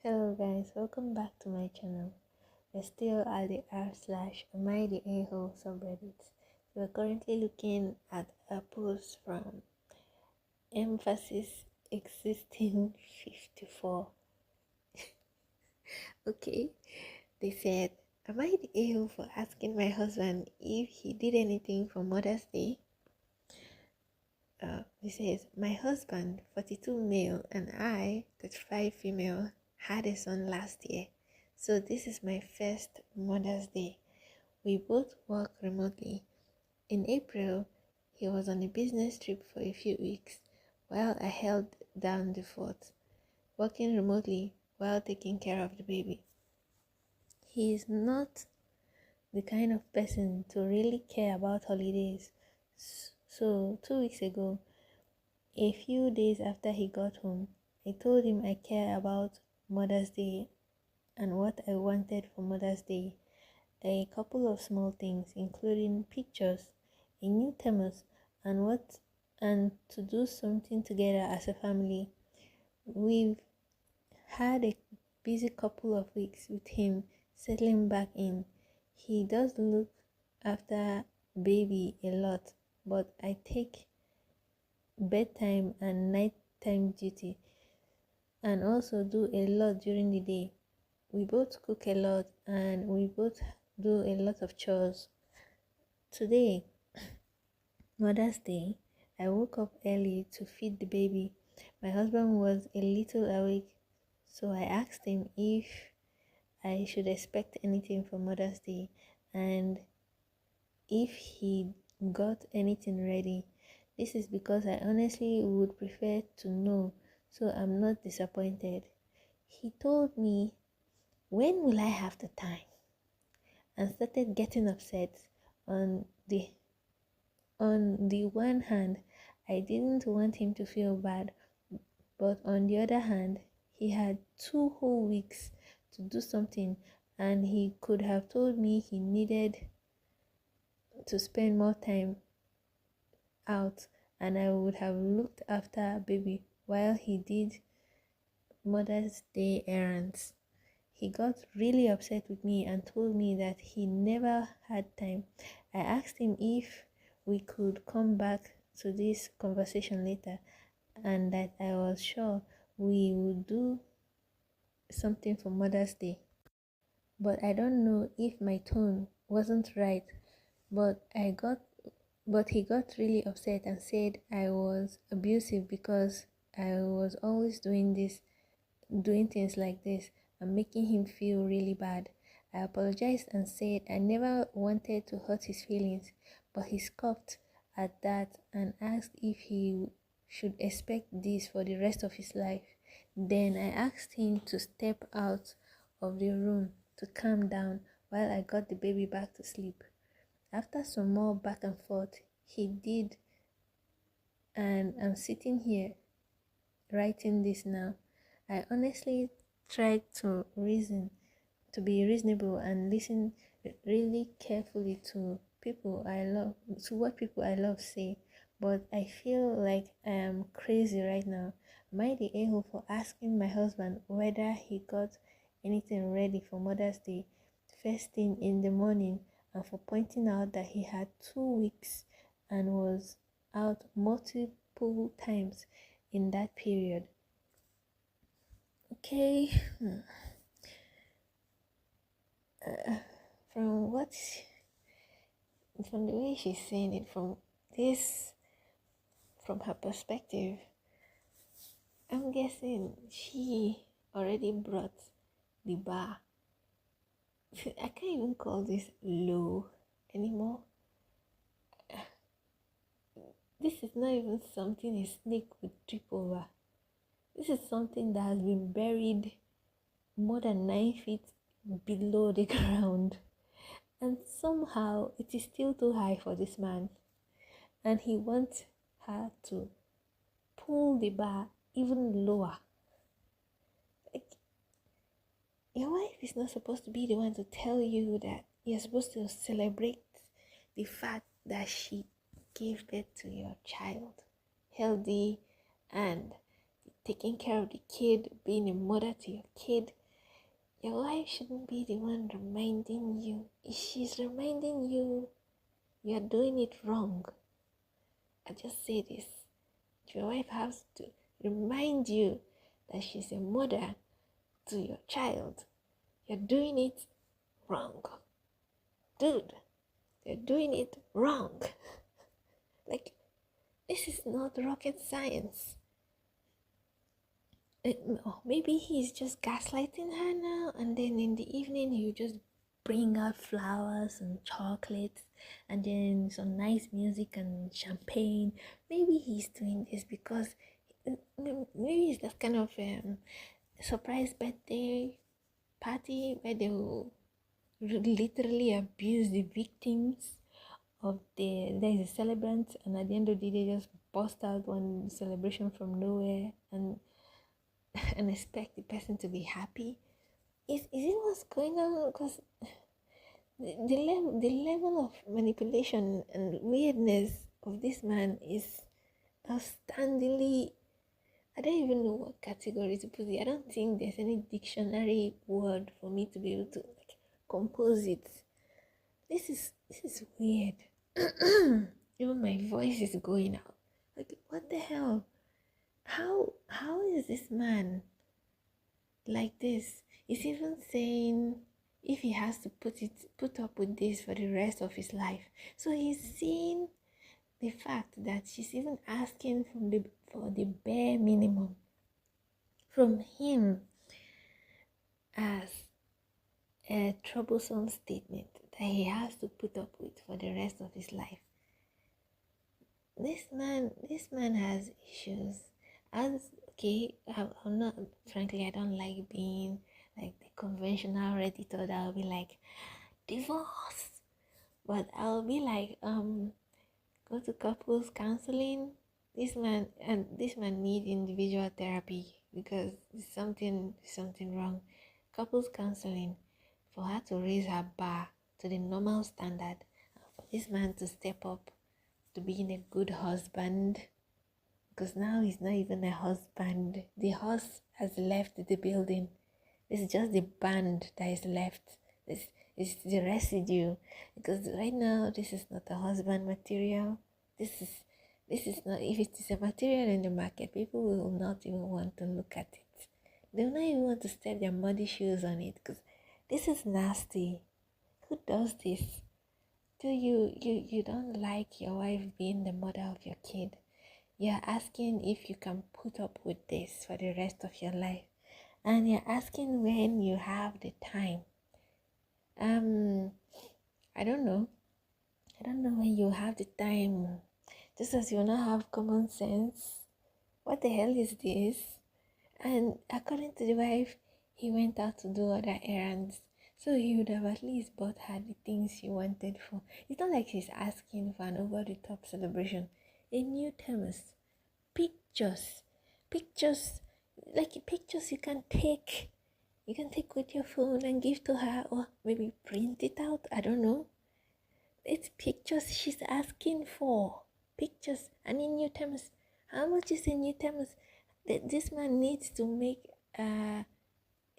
Hello guys, welcome back to my channel. We're still at the r/am I the a-hole subreddit. We're currently looking at a post from emphasis existing 54. Okay, they said, am I the a-hole for asking my husband if he did anything for Mother's Day? He says, my husband, 42 male, and I, 35 female, had a son last year. So this is my first Mother's Day. We both work remotely. In April, he was on a business trip for a few weeks while I held down the fort, working remotely while taking care of the baby. He is not the kind of person to really care about holidays. So 2 weeks ago, a few days after he got home, I told him I care about Mother's Day and what I wanted for Mother's Day. A couple of small things, including pictures, a new thermos, and to do something together as a family. We've had a busy couple of weeks with him settling back in. He does look after baby a lot, but I take bedtime and nighttime duty and also do a lot during the day. We both cook a lot and we both do a lot of chores. Today, Mother's Day, I woke up early to feed the baby. My husband was a little awake, so I asked him if I should expect anything for Mother's Day and if he got anything ready. This is because I honestly would prefer to know so I'm not disappointed. He told me, when will I have the time? And started getting upset. On the one hand, I didn't want him to feel bad, but on the other hand, he had 2 whole weeks to do something and he could have told me he needed to spend more time out and I would have looked after baby while he did Mother's Day errands. He got really upset with me and told me that he never had time. I asked him if we could come back to this conversation later and that I was sure we would do something for Mother's Day. But I don't know if my tone wasn't right, but he got really upset and said I was abusive because I was always doing things like this and making him feel really bad. I apologized and said I never wanted to hurt his feelings, but he scoffed at that and asked if he should expect this for the rest of his life. Then I asked him to step out of the room to calm down while I got the baby back to sleep. After some more back and forth, he did, and I'm sitting here writing this now. I honestly tried to be reasonable and listen really carefully to what people I love say, but I feel like I am crazy right now. Am I the a-hole for asking my husband whether he got anything ready for Mother's Day first thing in the morning and for pointing out that he had 2 weeks and was out multiple times in that period? Okay. From the way she's saying it, from her perspective, I'm guessing she already brought the bar. I can't even call this low anymore. This is not even something a snake would trip over. This is something that has been buried more than 9 feet below the ground. And somehow it is still too high for this man. And he wants her to pull the bar even lower. Like, your wife is not supposed to be the one to tell you that you're supposed to celebrate the fact that she gave birth to your child healthy and the taking care of the kid, being a mother to your kid, your wife shouldn't be the one reminding you. If she's reminding you, you're doing it wrong. I just say this. Your wife has to remind you that she's a mother to your child. You're doing it wrong. Dude, you're doing it wrong. Like, this is not rocket science. Or maybe he's just gaslighting her now, and then in the evening he'll just bring out flowers and chocolates and then some nice music and champagne. Maybe he's doing this because maybe it's that kind of surprise birthday party where they will literally abuse the victims of there's a celebrant, and at the end of the day they just bust out one celebration from nowhere and expect the person to be happy. Is it what's going on? Because the level of manipulation and weirdness of this man is outstandingly, I don't even know what category to put it. I don't think there's any dictionary word for me to be able to compose it. This is weird. Even my voice is going out. Like, what the hell? How is this man like this? He's even saying if he has to put up with this for the rest of his life. So he's seeing the fact that she's even asking for the bare minimum from him as a troublesome statement that he has to put up with for the rest of his life. This man has issues. I'm not, frankly, I don't like being like the conventional Redditor that will be like, divorce. But I'll be like, go to couples counseling. This man need individual therapy because there's something wrong. Couples counseling for her to raise her bar to the normal standard, and for this man to step up to being a good husband, because now he's not even a husband. The horse has left the building. This is just the band that is left. This is the residue, because right now this is not a husband material. This is not. If it is a material in the market, people will not even want to look at it. They will not even want to step their muddy shoes on it, because this is nasty. Who does this? Do you don't like your wife being the mother of your kid? You're asking if you can put up with this for the rest of your life, and you're asking when you have the time. I don't know when you have the time. Just as you not have common sense. What the hell is this? And according to the wife, he went out to do other errands, so he would have at least bought her the things she wanted for. It's not like she's asking for an over-the-top celebration. A new thermos, pictures, like pictures you can take with your phone and give to her, or maybe print it out. I don't know. It's pictures she's asking for. Pictures and a new thermos. How much is a new thermos? This man needs to make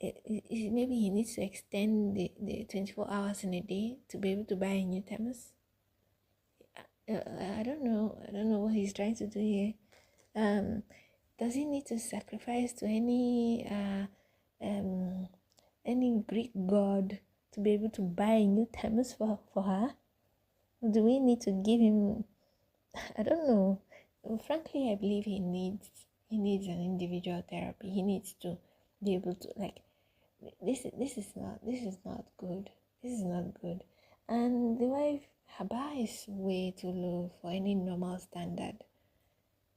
maybe he needs to extend the 24 hours in a day to be able to buy a new thermos. I don't know what he's trying to do here. Does he need to sacrifice to any Greek god to be able to buy a new thermos for her? Or do we need to give him, I don't know. Frankly, I believe he needs an individual therapy. He needs to be able to, like, this is not good. This is not good. And the wife, her bar is way too low for any normal standard.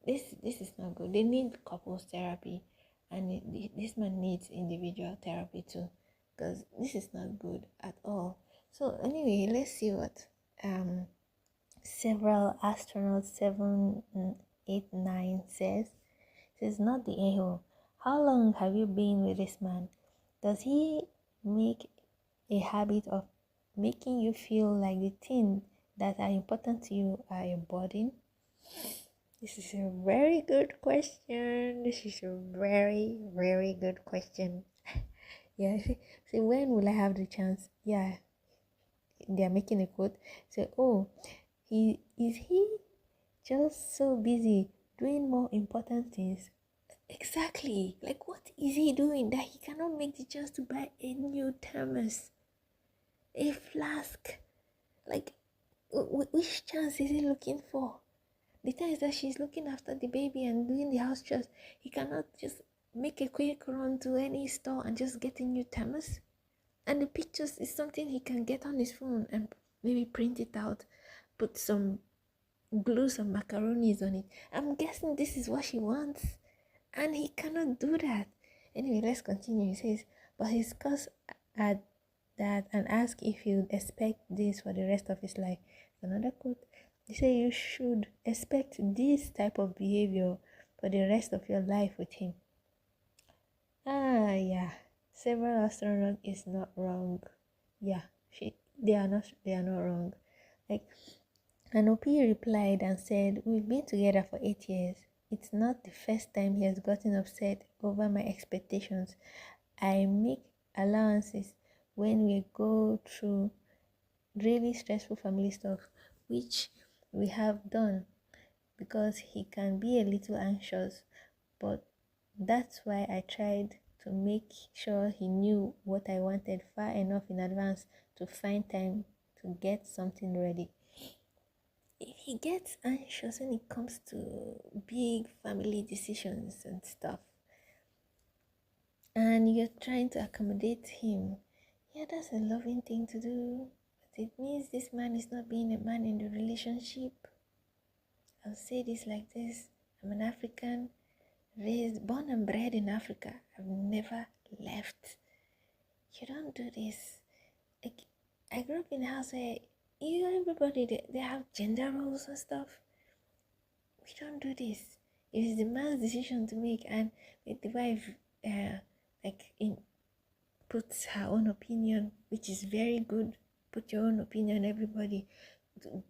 This is not good. They need couples therapy, and this man needs individual therapy too, because this is not good at all. So anyway, let's see what several astronauts 789 says. It says, not the a-hole. How long have you been with this man? Does he make a habit of making you feel like the things that are important to you are a burden? This is a very good question. This is a very, very good question. Yeah, see, when will I have the chance? Yeah, they are making a quote. Say, oh, he just so busy doing more important things? Exactly. Like, what is he doing that he cannot make the chance to buy a new thermos, a flask? Like, which chance is he looking for? The times that she's looking after the baby and doing the house chores, he cannot just make a quick run to any store and just get a new thermos. And the pictures is something he can get on his phone and maybe print it out, put some glue some macaronis on it. I'm guessing this is what she wants, and he cannot do that. Anyway, let's continue. He says, but his cause at that and ask if he would expect this for the rest of his life. Another quote. He said you should expect this type of behavior for the rest of your life with him. Yeah. Several astronauts is not wrong. Yeah, they are not wrong. Like, and OP replied and said, we've been together for 8 years. It's not the first time he has gotten upset over my expectations. I make allowances when we go through really stressful family stuff, which we have done, because he can be a little anxious. But that's why I tried to make sure he knew what I wanted far enough in advance to find time to get something ready. If he gets anxious when it comes to big family decisions and stuff, and you're trying to accommodate him, yeah, that's a loving thing to do. But it means this man is not being a man in the relationship. I'll say this like this. I'm an African, raised, born and bred in Africa. I've never left. You don't do this. Like, I grew up in a house where everybody, they have gender roles and stuff. We don't do this. It is the man's decision to make, and the wife puts her own opinion, which is very good. Put your own opinion, everybody.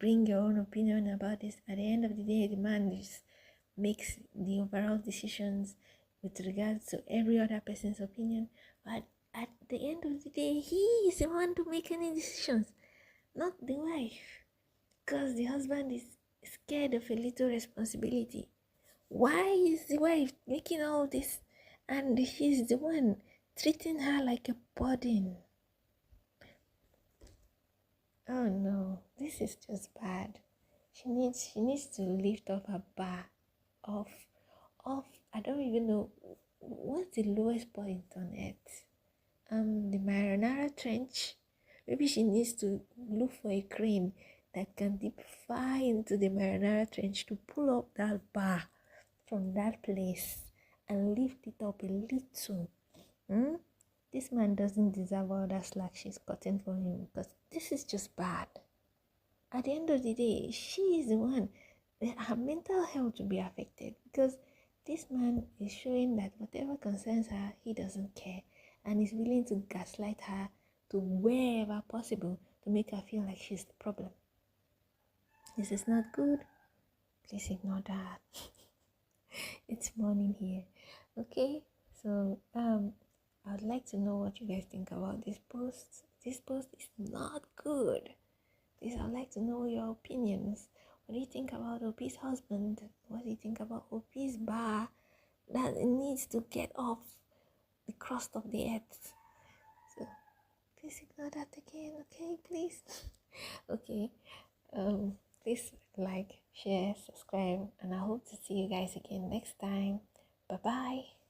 Bring your own opinion about this. At the end of the day, the man just makes the overall decisions with regards to every other person's opinion. But at the end of the day, he is the one to make any decisions, not the wife. Because the husband is scared of a little responsibility. Why is the wife making all this and he's the one treating her like a burden? Oh no, this is just bad. She needs to lift up her bar off I don't even know what's the lowest point on earth. The Marinara Trench. Maybe she needs to look for a crane that can dip far into the Marinara Trench to pull up that bar from that place and lift it up a little. This man doesn't deserve all that slack she's cutting for him, because this is just bad. At the end of the day, she is the one. Her mental health will be affected, because this man is showing that whatever concerns her, he doesn't care, and is willing to gaslight her to wherever possible to make her feel like she's the problem. This is not good. Please ignore that. It's morning here. Okay, so I would like to know what you guys think about this post. This post is not good. Please, I'd like to know your opinions. What do you think about OP's husband? What do you think about OP's bar that needs to get off the crust of the earth? So please ignore that again, okay? Please. Okay. Please like, share, subscribe, and I hope to see you guys again next time. Bye bye.